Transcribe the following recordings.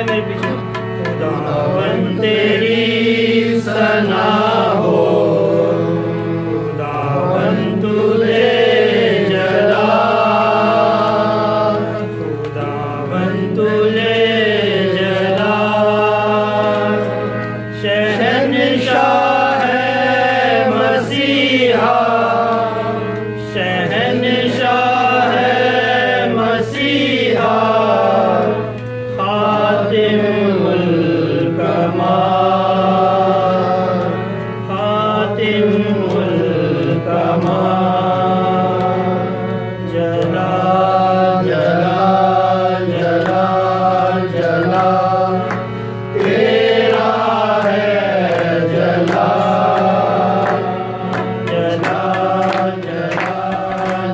मेरे पीछे। खुदावन तेरी सना हो, खुदावन तुझे जला, खुदावन तुझे जला। शहंशाह है मसीहा, शहंशाह है मसीहा, खातिमुल कमाल, खातिमुल कमाल। जला जला जला जला तेरा है जला, जला जला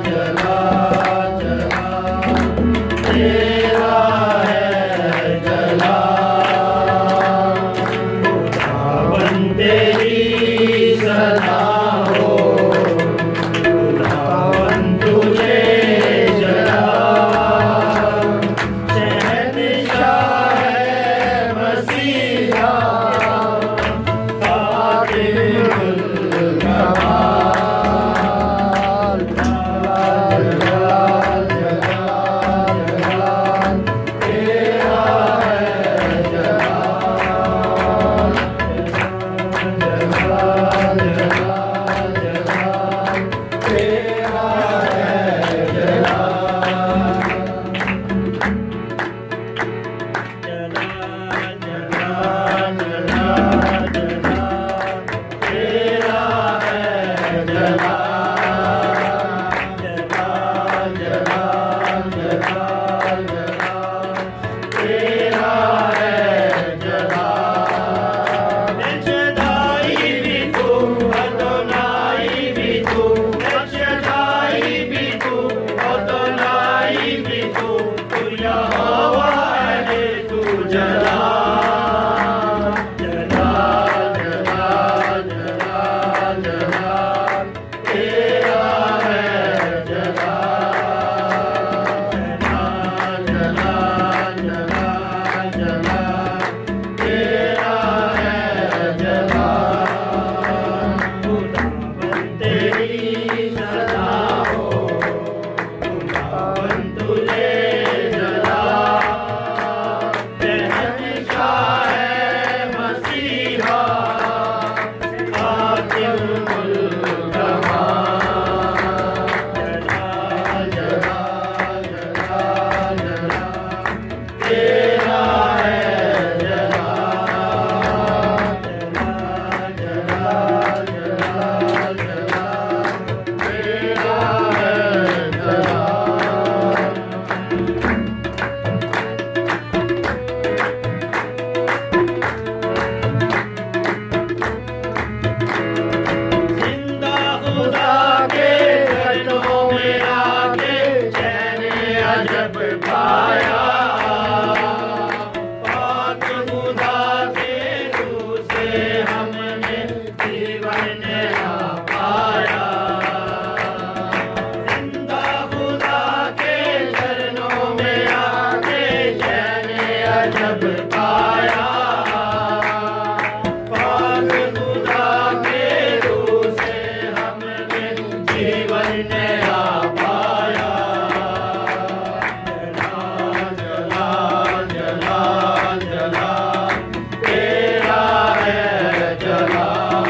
जला जला तेरा है जला। खुदावन तेरी सना हो, खुदावन तुझे जला। शहंशाह है मसीहा, खातिमुल कमाल। जलाल जलाल जलाल जलाल तेरा है जलाल, जलाल जलाल जलाल तेरा है जलाल। जलाल जलाल जलाल जलाल तेरा है जलाल, जलाल जलाल जलाल जलाल तेरा है जलाल। एलशदाई भी तू, अदोनाई भी तू, एलशदाई भी तू, अदोनाई भी तू, तू यहोवा है, तू जलाल, जलाल जलाल जलाल जलाल तेरा है जलाल, जलाल जलाल जलाल जलाल तेरा है जलाल। खुदावन तेरी सना हो, खुदावन तुझे जला। शहंशाह है मसीहा, खातिमुल कमाल। जलाल जलाल जलाल जलाल तेरा है जलाल, जलाल जलाल जलाल जलाल तेरा है जलाल। जिंदा खुदा के कदमों में आके चैन अजब पाया, पाक खुदा के रूह से हमने जीवन नया पाया। जिंदा खुदा के चरणों में आके चैन अजब पाया, पाक खुदा के रूह से हमने जीवन नया पाया। जलाल जलाल जलाल जलाल तेरा है जलाल,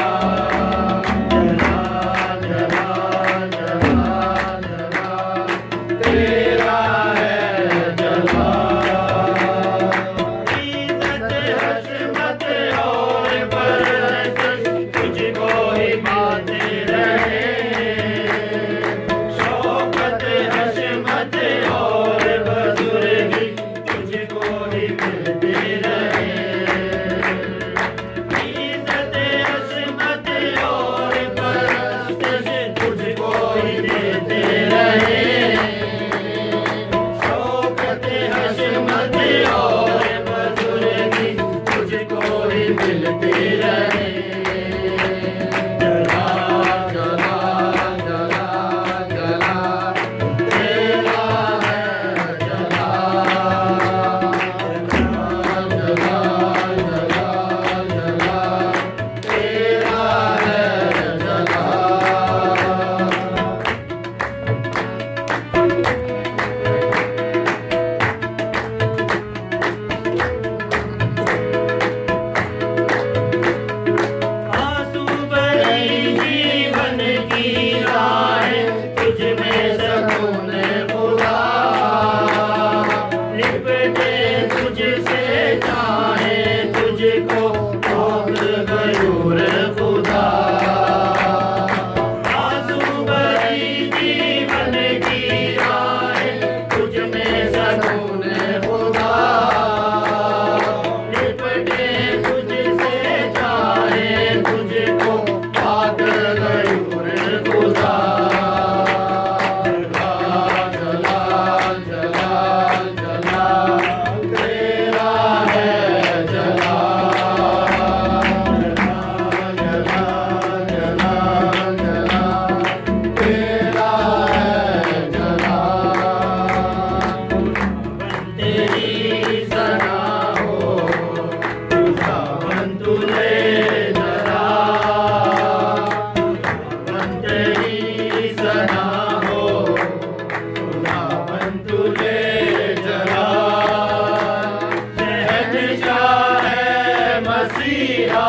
जलाल जलाल जलाल जलाल तेरा है जलाल। इज्जत हशमत और बरकत तुझको ही पाते रहे, शौकत हशमत और बुजुर्गी तुझको ही मिलते रहे। इज्जत हशमत और बरकत तुझको ही देते रहे, शौकत हशमत और बुजुर्गी तुझको ही मिलते रहे। जलाल जलाल जलाल जलाल तेरा है जलाल, जलाल तुझसे चाहे तुझको बहुत गयूर खुदा आंसू भरी जीवन की राहें तुझ में सकून खुदा लिपटे तुझसे चाहे तुझको बहुत गयूर खुदा जलाल जलाल जलाल तेरा है जलाल जलाल जलाल जलाल तेरा है जलाल तेरी सना हो खुदावन तुझे जला तेरी सना हो खुदावन तुझे जला शहंशाह है मसीहा